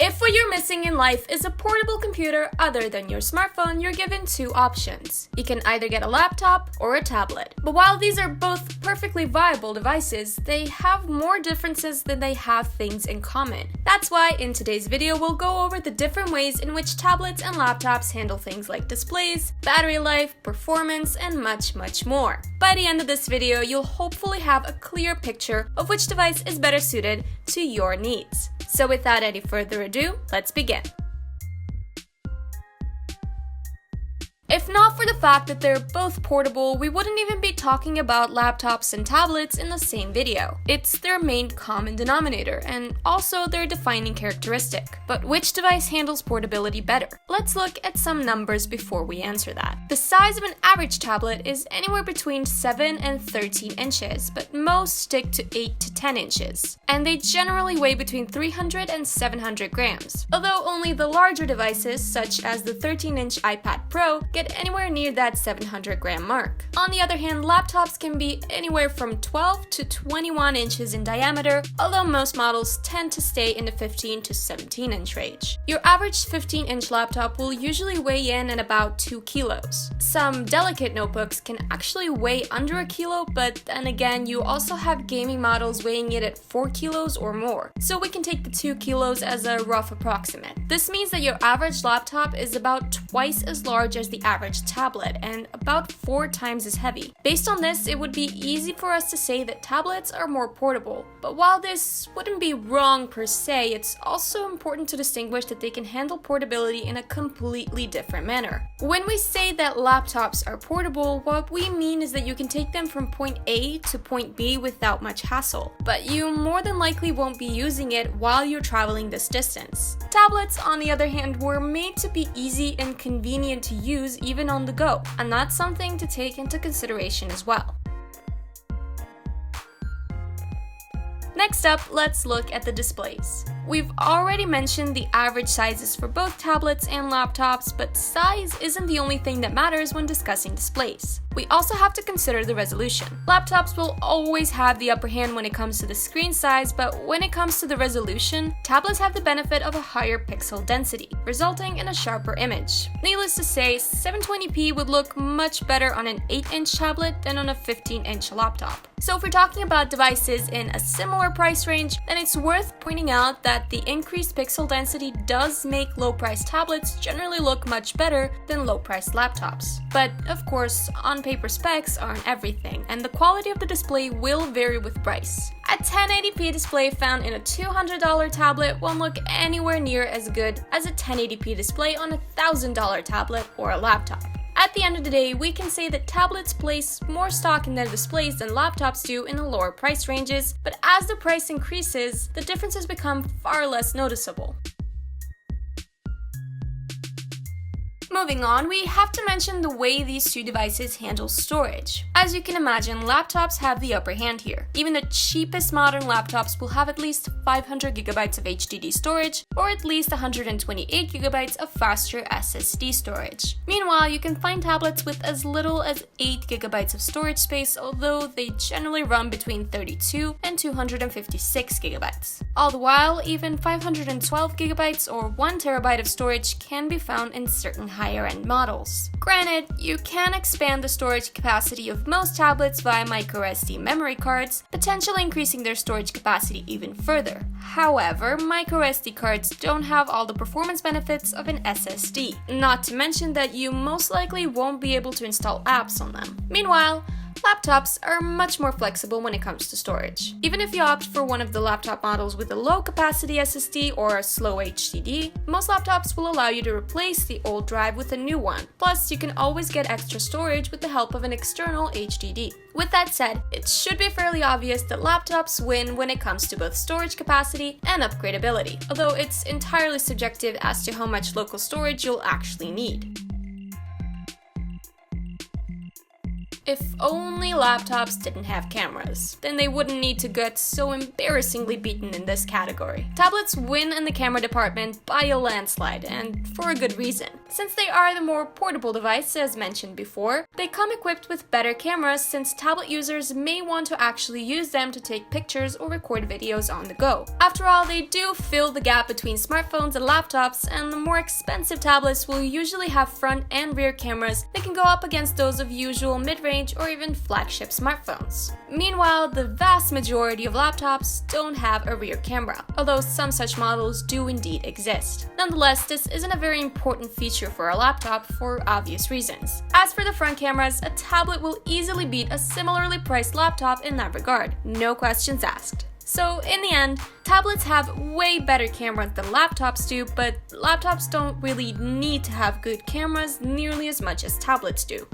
If what you're missing in life is a portable computer other than your smartphone, you're given two options. You can either get a laptop or a tablet. But while these are both perfectly viable devices, they have more differences than they have things in common. That's why in today's video we'll go over the different ways in which tablets and laptops handle things like displays, battery life, performance, and much more. By the end of this video, you'll hopefully have a clear picture of which device is better suited to your needs. So without any further ado, let's begin. If not for the fact that they're both portable, we wouldn't even be talking about laptops and tablets in the same video. It's their main common denominator, and also their defining characteristic. But which device handles portability better? Let's look at some numbers before we answer that. The size of an average tablet is anywhere between 7 and 13 inches, but most stick to 8 to 10 inches. And they generally weigh between 300 and 700 grams. Although only the larger devices, such as the 13-inch iPad Pro, get anywhere near that 700 gram mark. On the other hand, laptops can be anywhere from 12 to 21 inches in diameter, although most models tend to stay in the 15 to 17 inch range. Your average 15-inch laptop will usually weigh in at about 2 kilos. Some delicate notebooks can actually weigh under a kilo, but then again, you also have gaming models weighing it at 4 kilos or more. So we can take the 2 kilos as a rough approximate. This means that your average laptop is about twice as large as the average tablet and about 4 times as heavy. Based on this, it would be easy for us to say that tablets are more portable. But while this wouldn't be wrong per se, it's also important to distinguish that they can handle portability in a completely different manner. When we say that laptops are portable, what we mean is that you can take them from point A to point B without much hassle, but you more than likely won't be using it while you're traveling this distance. Tablets, on the other hand, were made to be easy and convenient to use even on the go, and that's something to take into consideration as well. Next up, let's look at the displays. We've already mentioned the average sizes for both tablets and laptops, but size isn't the only thing that matters when discussing displays. We also have to consider the resolution. Laptops will always have the upper hand when it comes to the screen size, but when it comes to the resolution, tablets have the benefit of a higher pixel density, resulting in a sharper image. Needless to say, 720p would look much better on an 8-inch tablet than on a 15-inch laptop. So if we're talking about devices in a similar price range, then it's worth pointing out that the increased pixel density does make low-priced tablets generally look much better than low-priced laptops. But of course, on-paper specs aren't everything, and the quality of the display will vary with price. A 1080p display found in a $200 tablet won't look anywhere near as good as a 1080p display on a $1,000 tablet or a laptop. At the end of the day, we can say that tablets place more stock in their displays than laptops do in the lower price ranges, but as the price increases, the differences become far less noticeable. Moving on, we have to mention the way these two devices handle storage. As you can imagine, laptops have the upper hand here. Even the cheapest modern laptops will have at least 500 gigabytes of HDD storage, or at least 128 gigabytes of faster SSD storage. Meanwhile, you can find tablets with as little as 8 gigabytes of storage space, although they generally run between 32 and 256 gigabytes. All the while, even 512 gigabytes or 1 terabyte of storage can be found in certain higher-end models. Granted, you can expand the storage capacity of most tablets via microSD memory cards, potentially increasing their storage capacity even further. However, microSD cards don't have all the performance benefits of an SSD, not to mention that you most likely won't be able to install apps on them. Meanwhile, laptops are much more flexible when it comes to storage. Even if you opt for one of the laptop models with a low-capacity SSD or a slow HDD, most laptops will allow you to replace the old drive with a new one. Plus, you can always get extra storage with the help of an external HDD. With that said, it should be fairly obvious that laptops win when it comes to both storage capacity and upgradability, although it's entirely subjective as to how much local storage you'll actually need. If only laptops didn't have cameras, then they wouldn't need to get so embarrassingly beaten in this category. Tablets win in the camera department by a landslide, and for a good reason. Since they are the more portable device, as mentioned before, they come equipped with better cameras since tablet users may want to actually use them to take pictures or record videos on the go. After all, they do fill the gap between smartphones and laptops, and the more expensive tablets will usually have front and rear cameras that can go up against those of usual mid-range or even flagship smartphones. Meanwhile, the vast majority of laptops don't have a rear camera, although some such models do indeed exist. Nonetheless, this isn't a very important feature for a laptop for obvious reasons. As for the front cameras, a tablet will easily beat a similarly priced laptop in that regard, no questions asked. So in the end, tablets have way better cameras than laptops do, but laptops don't really need to have good cameras nearly as much as tablets do.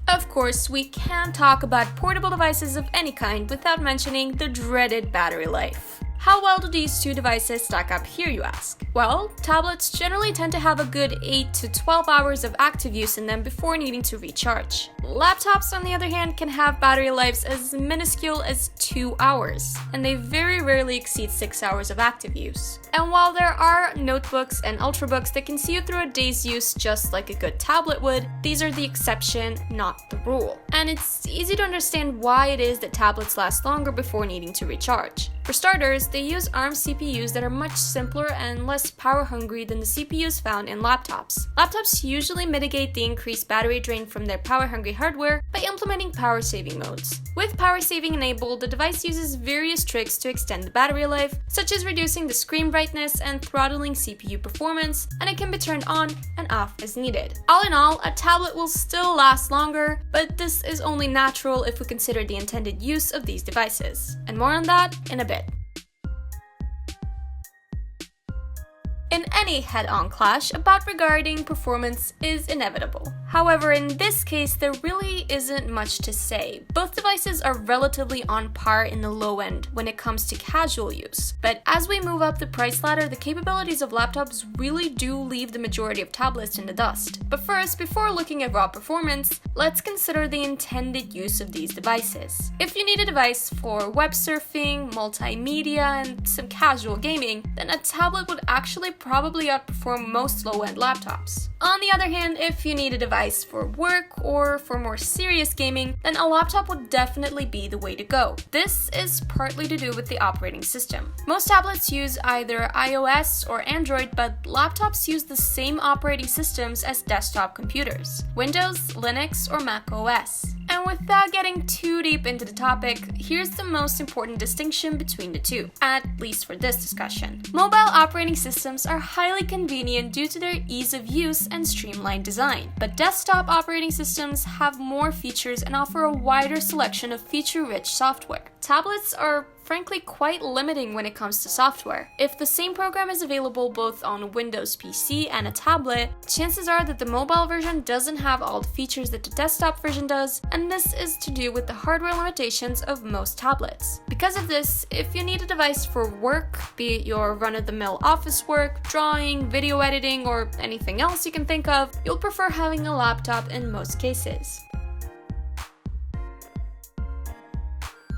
Of course, we can't talk about portable devices of any kind without mentioning the dreaded battery life. How well do these two devices stack up here, you ask? Well, tablets generally tend to have a good 8 to 12 hours of active use in them before needing to recharge. Laptops, on the other hand, can have battery lives as minuscule as 2 hours, and they very rarely exceed 6 hours of active use. And while there are notebooks and ultrabooks that can see you through a day's use just like a good tablet would, these are the exception, not the rule. And it's easy to understand why it is that tablets last longer before needing to recharge. For starters, they use ARM CPUs that are much simpler and less power-hungry than the CPUs found in laptops. Laptops usually mitigate the increased battery drain from their power-hungry hardware by implementing power-saving modes. With power-saving enabled, the device uses various tricks to extend the battery life, such as reducing the screen brightness and throttling CPU performance, and it can be turned on and off as needed. All in all, a tablet will still last longer, but this is only natural if we consider the intended use of these devices. And more on that in a bit. In any head-on clash, a bout regarding performance is inevitable. However, in this case, there really isn't much to say. Both devices are relatively on par in the low end when it comes to casual use. But as we move up the price ladder, the capabilities of laptops really do leave the majority of tablets in the dust. But first, before looking at raw performance, let's consider the intended use of these devices. If you need a device for web surfing, multimedia, and some casual gaming, then a tablet would actually probably outperform most low-end laptops. On the other hand, if you need a device for work or for more serious gaming, then a laptop would definitely be the way to go. This is partly to do with the operating system. Most tablets use either iOS or Android, but laptops use the same operating systems as desktop computers: Windows, Linux, or Mac OS. And without getting too deep into the topic, here's the most important distinction between the two, at least for this discussion. Mobile operating systems are highly convenient due to their ease of use and streamlined design, but desktop operating systems have more features and offer a wider selection of feature-rich software. Tablets are frankly quite limiting when it comes to software. If the same program is available both on Windows PC and a tablet, chances are that the mobile version doesn't have all the features that the desktop version does, and this is to do with the hardware limitations of most tablets. Because of this, if you need a device for work, be it your run-of-the-mill office work, drawing, video editing, or anything else you can think of, you'll prefer having a laptop in most cases.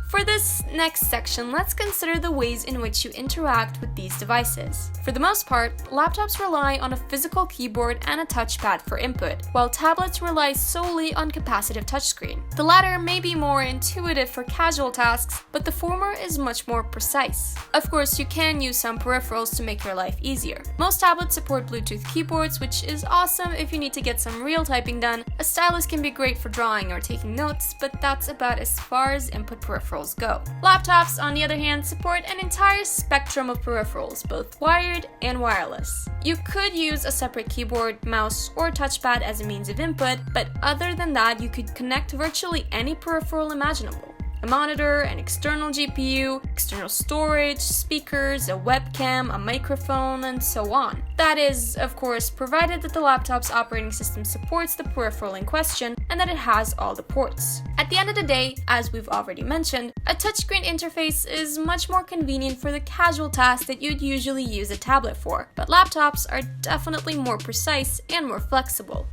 For this next section, let's consider the ways in which you interact with these devices. For the most part, laptops rely on a physical keyboard and a touchpad for input, while tablets rely solely on capacitive touchscreen. The latter may be more intuitive for casual tasks, but the former is much more precise. Of course, you can use some peripherals to make your life easier. Most tablets support Bluetooth keyboards, which is awesome if you need to get some real typing done. A stylus can be great for drawing or taking notes, but that's about as far as input peripherals go. Laptops, on the other hand, support an entire spectrum of peripherals, both wired and wireless. You could use a separate keyboard, mouse, or touchpad as a means of input, but other than that, you could connect virtually any peripheral imaginable. A monitor, an external GPU, external storage, speakers, a webcam, a microphone, and so on. That is, of course, provided that the laptop's operating system supports the peripheral in question and that it has all the ports. At the end of the day, as we've already mentioned, a touchscreen interface is much more convenient for the casual tasks that you'd usually use a tablet for, but laptops are definitely more precise and more flexible.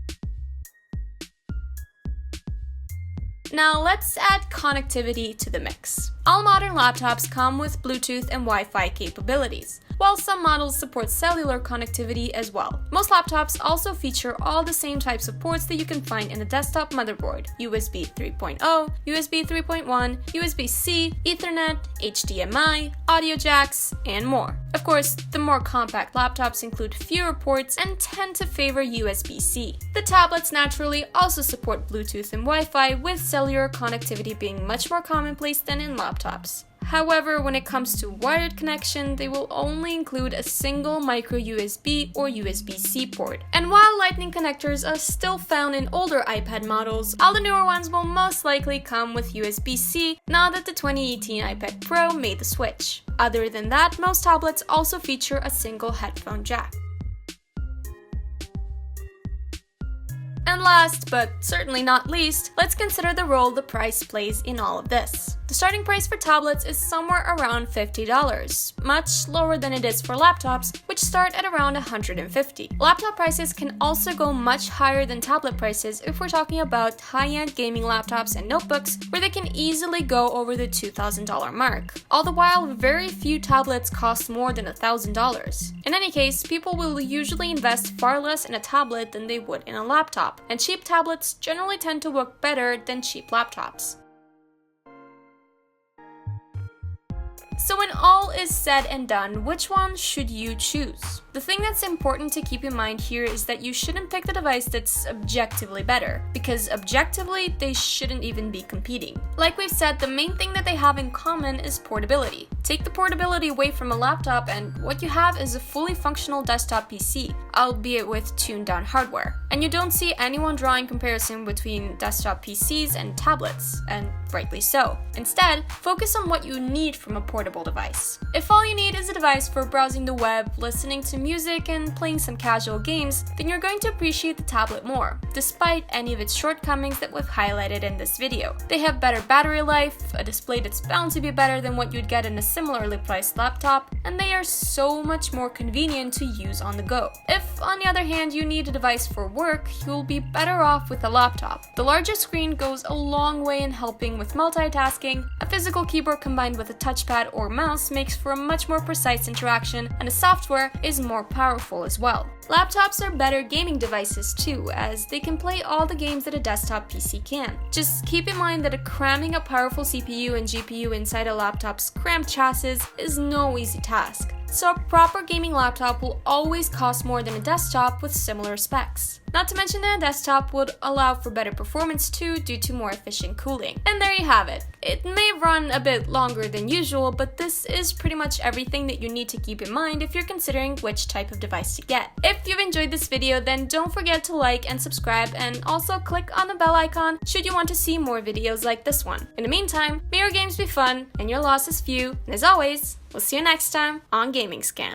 Now let's add connectivity to the mix. All modern laptops come with Bluetooth and Wi-Fi capabilities. while some models support cellular connectivity as well. Most laptops also feature all the same types of ports that you can find in a desktop motherboard: USB 3.0, USB 3.1, USB-C, Ethernet, HDMI, audio jacks, and more. Of course, the more compact laptops include fewer ports and tend to favor USB-C. The tablets naturally also support Bluetooth and Wi-Fi, with cellular connectivity being much more commonplace than in laptops. However, when it comes to wired connection, they will only include a single micro USB or USB-C port. And while Lightning connectors are still found in older iPad models, all the newer ones will most likely come with USB-C now that the 2018 iPad Pro made the switch. Other than that, most tablets also feature a single headphone jack. And last, but certainly not least, let's consider the role the price plays in all of this. The starting price for tablets is somewhere around $50, much lower than it is for laptops, which start at around $150. Laptop prices can also go much higher than tablet prices if we're talking about high-end gaming laptops and notebooks, where they can easily go over the $2,000 mark. All the while, very few tablets cost more than $1,000. In any case, people will usually invest far less in a tablet than they would in a laptop, and cheap tablets generally tend to work better than cheap laptops. So when all is said and done, which one should you choose? The thing that's important to keep in mind here is that you shouldn't pick the device that's objectively better, because objectively, they shouldn't even be competing. Like we've said, the main thing that they have in common is portability. Take the portability away from a laptop and what you have is a fully functional desktop PC, albeit with tuned down hardware. And you don't see anyone drawing comparison between desktop PCs and tablets, and rightly so. Instead, focus on what you need from a portable device. If all you need is a device for browsing the web, listening to music, and playing some casual games, then you're going to appreciate the tablet more, despite any of its shortcomings that we've highlighted in this video. They have better battery life, a display that's bound to be better than what you'd get in a similarly priced laptop, and they are so much more convenient to use on the go. If, on the other hand, you need a device for work, you'll be better off with a laptop. The larger screen goes a long way in helping with multitasking, a physical keyboard combined with a touchpad or mouse makes for a much more precise interaction, and the software is more powerful as well. Laptops are better gaming devices too, as they can play all the games that a desktop PC can. Just keep in mind that cramming a powerful CPU and GPU inside a laptop's cramped chassis is no easy task. So a proper gaming laptop will always cost more than a desktop with similar specs. Not to mention that a desktop would allow for better performance too due to more efficient cooling. And there you have it. It may run a bit longer than usual, but this is pretty much everything that you need to keep in mind if you're considering which type of device to get. If you've enjoyed this video, then don't forget to like and subscribe, and also click on the bell icon should you want to see more videos like this one. In the meantime, may your games be fun and your losses few, and as always, we'll see you next time on Gaming Scan.